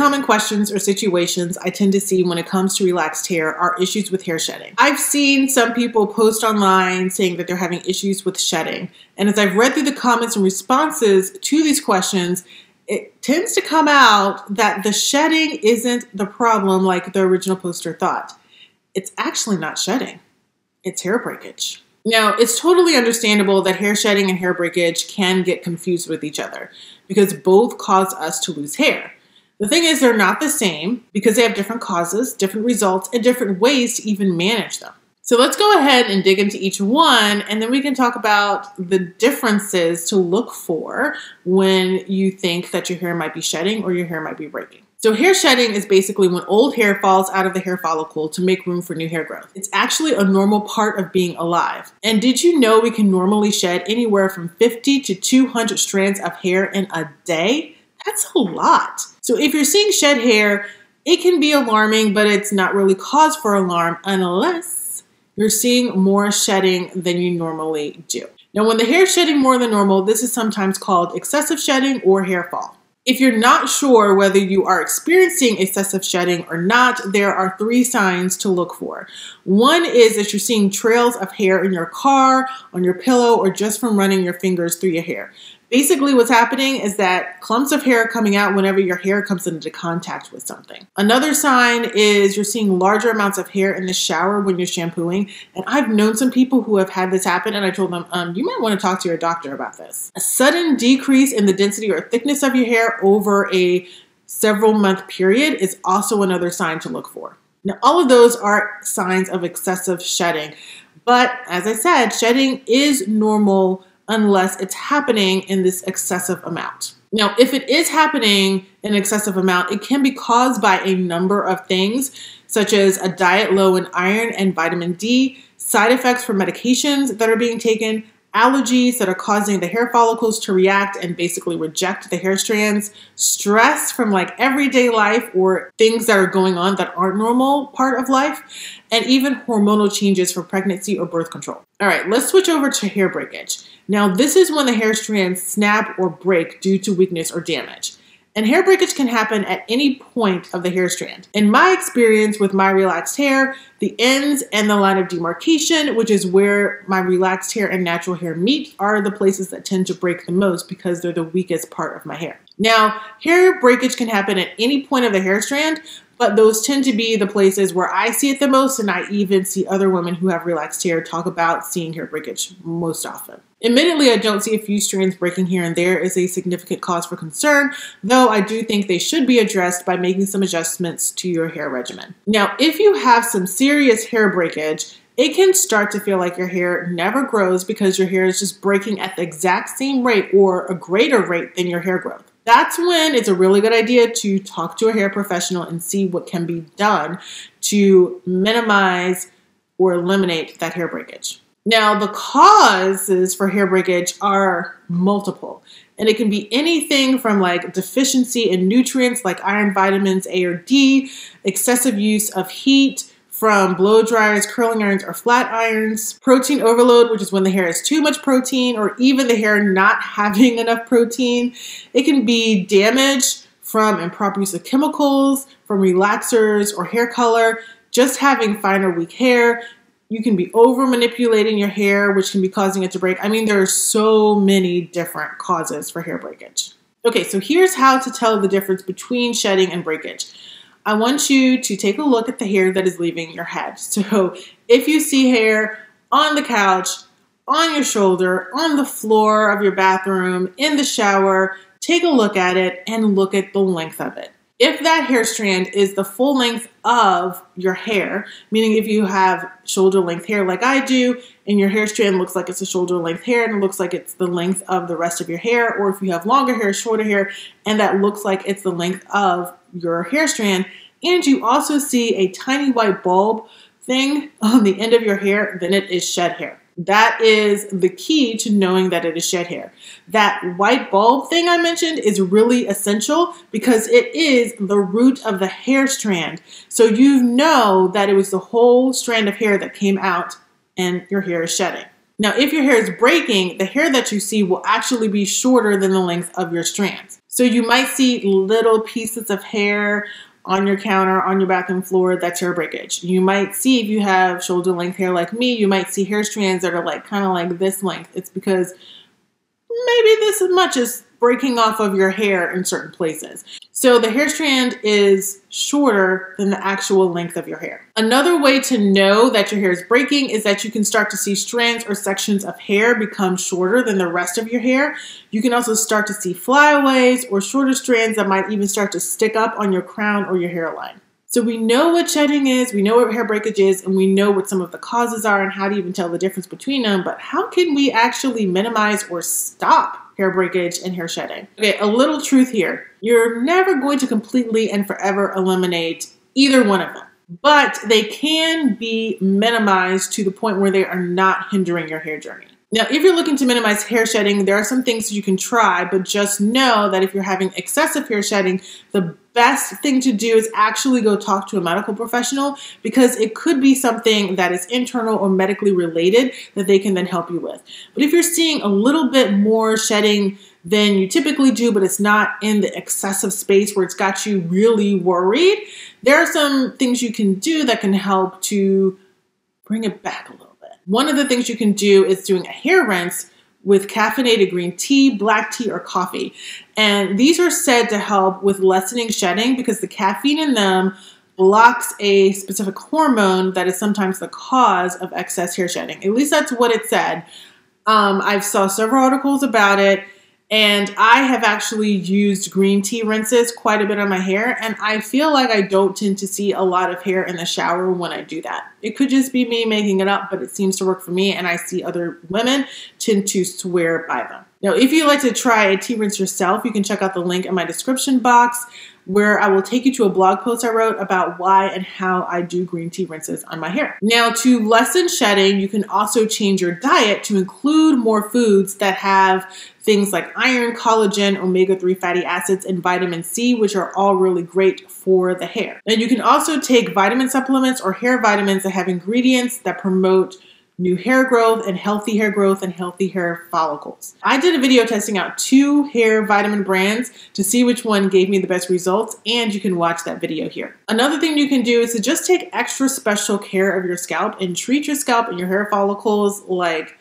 common questions or situations I tend to see when it comes to relaxed hair are issues with hair shedding. I've seen some people post online saying that they're having issues with shedding. And as I've read through the comments and responses to these questions, it tends to come out that the shedding isn't the problem like the original poster thought. It's actually not shedding. It's hair breakage. Now, it's totally understandable that hair shedding and hair breakage can get confused with each other because both cause us to lose hair. The thing is, they're not the same because they have different causes, different results, and different ways to even manage them. So let's go ahead and dig into each one, and then we can talk about the differences to look for when you think that your hair might be shedding or your hair might be breaking. So hair shedding is basically when old hair falls out of the hair follicle to make room for new hair growth. It's actually a normal part of being alive. And did you know we can normally shed anywhere from 50 to 200 strands of hair in a day? That's a lot. So if you're seeing shed hair, it can be alarming, but it's not really cause for alarm unless you're seeing more shedding than you normally do. Now, when the hair is shedding more than normal, this is sometimes called excessive shedding or hair fall. If you're not sure whether you are experiencing excessive shedding or not, there are 3 signs to look for. One is that you're seeing trails of hair in your car, on your pillow, or just from running your fingers through your hair. Basically, what's happening is that clumps of hair are coming out whenever your hair comes into contact with something. Another sign is you're seeing larger amounts of hair in the shower when you're shampooing. And I've known some people who have had this happen, and I told them, you might want to talk to your doctor about this. A sudden decrease in the density or thickness of your hair over a several month period is also another sign to look for. Now, all of those are signs of excessive shedding. But as I said, shedding is normal unless it's happening in this excessive amount. Now, if it is happening in an excessive amount, it can be caused by a number of things, such as a diet low in iron and vitamin D, side effects from medications that are being taken, allergies that are causing the hair follicles to react and basically reject the hair strands, stress from like everyday life or things that are going on that aren't normal part of life, and even hormonal changes for pregnancy or birth control. All right, let's switch over to hair breakage. Now, this is when the hair strands snap or break due to weakness or damage. And hair breakage can happen at any point of the hair strand. In my experience with my relaxed hair, the ends and the line of demarcation, which is where my relaxed hair and natural hair meet, are the places that tend to break the most because they're the weakest part of my hair. Now, hair breakage can happen at any point of the hair strand, but those tend to be the places where I see it the most, and I even see other women who have relaxed hair talk about seeing hair breakage most often. Admittedly, I don't see a few strands breaking here and there as a significant cause for concern, though I do think they should be addressed by making some adjustments to your hair regimen. Now, if you have some serious hair breakage, it can start to feel like your hair never grows because your hair is just breaking at the exact same rate or a greater rate than your hair growth. That's when it's a really good idea to talk to a hair professional and see what can be done to minimize or eliminate that hair breakage. Now, the causes for hair breakage are multiple, and it can be anything from like deficiency in nutrients like iron, vitamins A or D, excessive use of heat, from blow dryers, curling irons, or flat irons, protein overload, which is when the hair has too much protein, or even the hair not having enough protein. It can be damage from improper use of chemicals, from relaxers or hair color, just having fine or weak hair. You can be over manipulating your hair, which can be causing it to break. I mean, there are so many different causes for hair breakage. Okay, so here's how to tell the difference between shedding and breakage. I want you to take a look at the hair that is leaving your head. So if you see hair on the couch, on your shoulder, on the floor of your bathroom, in the shower, take a look at it and look at the length of it. If that hair strand is the full length of your hair, meaning if you have shoulder length hair like I do, and your hair strand looks like it's a shoulder length hair and it looks like it's the length of the rest of your hair, or if you have longer hair, shorter hair, and that looks like it's the length of your hair strand, and you also see a tiny white bulb thing on the end of your hair, then it is shed hair. That is the key to knowing that it is shed hair. That white bulb thing I mentioned is really essential because it is the root of the hair strand. So you know that it was the whole strand of hair that came out and your hair is shedding. Now, if your hair is breaking, the hair that you see will actually be shorter than the length of your strands. So you might see little pieces of hair on your counter, on your bathroom floor, that's hair breakage. You might see, if you have shoulder length hair like me, you might see hair strands that are like kind of like this length. It's because maybe this much is breaking off of your hair in certain places. So the hair strand is shorter than the actual length of your hair. Another way to know that your hair is breaking is that you can start to see strands or sections of hair become shorter than the rest of your hair. You can also start to see flyaways or shorter strands that might even start to stick up on your crown or your hairline. So we know what shedding is, we know what hair breakage is, and we know what some of the causes are and how to even tell the difference between them, but how can we actually minimize or stop hair breakage and hair shedding? Okay, a little truth here. You're never going to completely and forever eliminate either one of them, but they can be minimized to the point where they are not hindering your hair journey. Now, if you're looking to minimize hair shedding, there are some things you can try, but just know that if you're having excessive hair shedding, the best thing to do is actually go talk to a medical professional, because it could be something that is internal or medically related that they can then help you with. But if you're seeing a little bit more shedding than you typically do, but it's not in the excessive space where it's got you really worried, there are some things you can do that can help to bring it back a little. One of the things you can do is doing a hair rinse with caffeinated green tea, black tea, or coffee. And these are said to help with lessening shedding because the caffeine in them blocks a specific hormone that is sometimes the cause of excess hair shedding. At least that's what it said. I've saw several articles about it, and I have actually used green tea rinses quite a bit on my hair, and I feel like I don't tend to see a lot of hair in the shower when I do that. It could just be me making it up, but it seems to work for me, and I see other women tend to swear by them. Now, if you'd like to try a tea rinse yourself, you can check out the link in my description box, where I will take you to a blog post I wrote about why and how I do green tea rinses on my hair. Now, to lessen shedding, you can also change your diet to include more foods that have things like iron, collagen, omega-3 fatty acids, and vitamin C, which are all really great for the hair. And you can also take vitamin supplements or hair vitamins that have ingredients that promote new hair growth and healthy hair follicles. I did a video testing out 2 hair vitamin brands to see which one gave me the best results, and you can watch that video here. Another thing you can do is to just take extra special care of your scalp and treat your scalp and your hair follicles like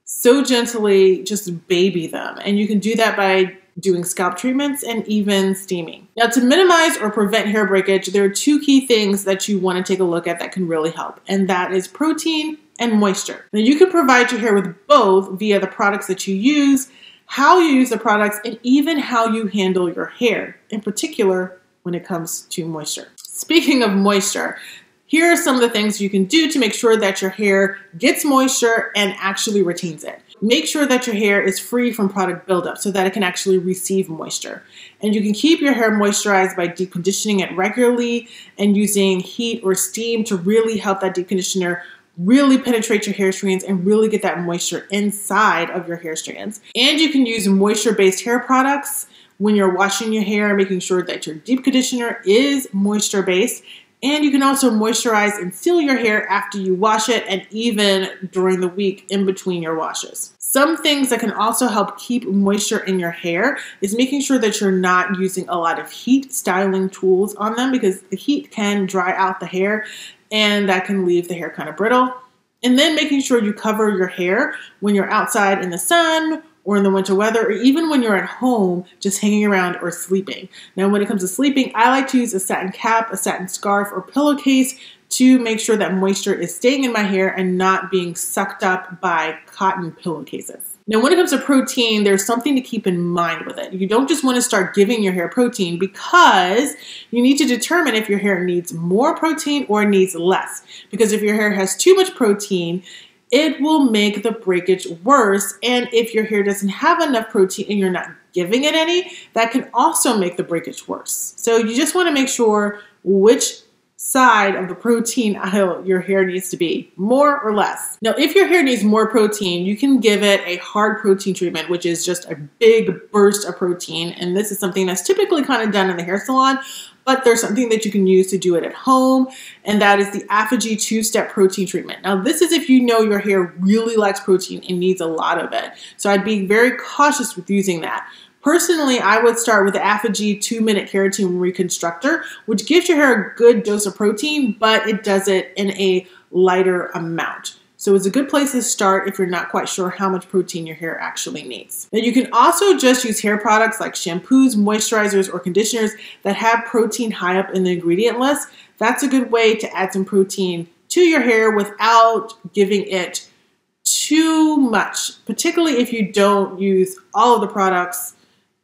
so gently, just baby them. And you can do that by doing scalp treatments and even steaming. Now, to minimize or prevent hair breakage, there are 2 key things that you want to take a look at that can really help, and that is protein and moisture. Now, you can provide your hair with both via the products that you use, how you use the products, and even how you handle your hair, in particular when it comes to moisture. Speaking of moisture, here are some of the things you can do to make sure that your hair gets moisture and actually retains it. Make sure that your hair is free from product buildup so that it can actually receive moisture. And you can keep your hair moisturized by deep conditioning it regularly and using heat or steam to really help that deep conditioner really penetrate your hair strands and really get that moisture inside of your hair strands. And you can use moisture-based hair products when you're washing your hair, making sure that your deep conditioner is moisture-based. And you can also moisturize and seal your hair after you wash it and even during the week in between your washes. Some things that can also help keep moisture in your hair is making sure that you're not using a lot of heat styling tools on them, because the heat can dry out the hair and that can leave the hair kind of brittle. And then making sure you cover your hair when you're outside in the sun or in the winter weather, or even when you're at home just hanging around or sleeping. Now, when it comes to sleeping, I like to use a satin cap, a satin scarf, or pillowcase to make sure that moisture is staying in my hair and not being sucked up by cotton pillowcases. Now, when it comes to protein, there's something to keep in mind with it. You don't just want to start giving your hair protein, because you need to determine if your hair needs more protein or needs less. Because if your hair has too much protein, it will make the breakage worse. And if your hair doesn't have enough protein and you're not giving it any, that can also make the breakage worse. So you just want to make sure which side of the protein aisle your hair needs to be, more or less. Now, if your hair needs more protein, you can give it a hard protein treatment, which is just a big burst of protein. And this is something that's typically kind of done in the hair salon, but there's something that you can use to do it at home, and that is the Apogee 2-step protein treatment. Now, this is if you know your hair really likes protein and needs a lot of it. So I'd be very cautious with using that. Personally, I would start with the Apogee 2-minute keratin reconstructor, which gives your hair a good dose of protein, but it does it in a lighter amount. So it's a good place to start if you're not quite sure how much protein your hair actually needs. Now, you can also just use hair products like shampoos, moisturizers, or conditioners that have protein high up in the ingredient list. That's a good way to add some protein to your hair without giving it too much, particularly if you don't use all of the products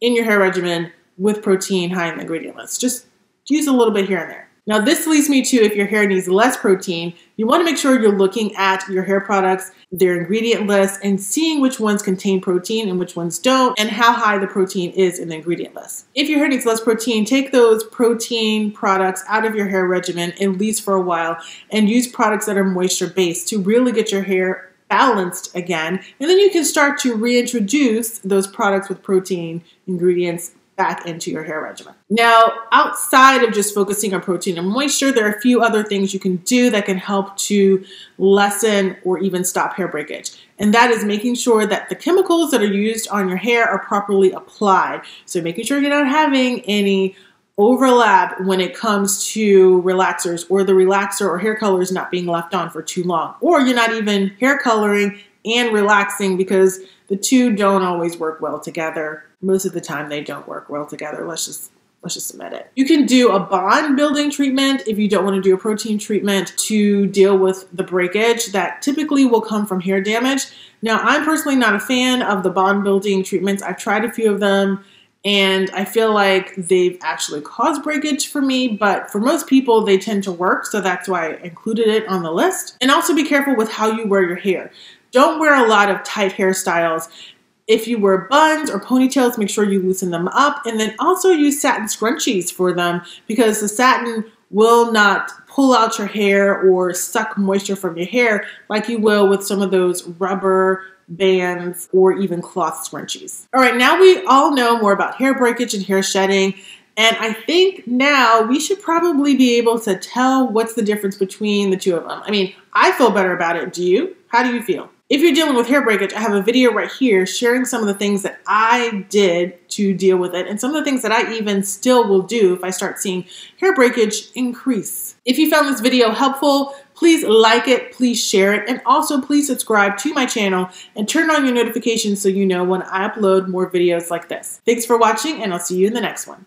in your hair regimen with protein high in the ingredient list. Just use a little bit here and there. Now, this leads me to if your hair needs less protein, you want to make sure you're looking at your hair products, their ingredient list, and seeing which ones contain protein and which ones don't, and how high the protein is in the ingredient list. If your hair needs less protein, take those protein products out of your hair regimen, at least for a while, and use products that are moisture-based to really get your hair balanced again. And then you can start to reintroduce those products with protein ingredients back into your hair regimen. Now, outside of just focusing on protein and moisture, there are a few other things you can do that can help to lessen or even stop hair breakage. And that is making sure that the chemicals that are used on your hair are properly applied. So making sure you're not having any overlap when it comes to relaxers, or the relaxer or hair color is not being left on for too long, or you're not even hair coloring and relaxing, because the two don't always work well together. Most of the time they don't work well together. Let's just admit it. You can do a bond building treatment if you don't want to do a protein treatment to deal with the breakage that typically will come from hair damage. Now, I'm personally not a fan of the bond building treatments. I've tried a few of them and I feel like they've actually caused breakage for me, but for most people they tend to work, so that's why I included it on the list. And also be careful with how you wear your hair. Don't wear a lot of tight hairstyles. If you wear buns or ponytails, make sure you loosen them up, and then also use satin scrunchies for them, because the satin will not pull out your hair or suck moisture from your hair like you will with some of those rubber bands or even cloth scrunchies. All right, now we all know more about hair breakage and hair shedding, and I think now we should probably be able to tell what's the difference between the two of them. I mean, I feel better about it. Do you? How do you feel? If you're dealing with hair breakage, I have a video right here sharing some of the things that I did to deal with it, and some of the things that I even still will do if I start seeing hair breakage increase. If you found this video helpful, please like it, please share it, and also please subscribe to my channel and turn on your notifications so you know when I upload more videos like this. Thanks for watching, and I'll see you in the next one.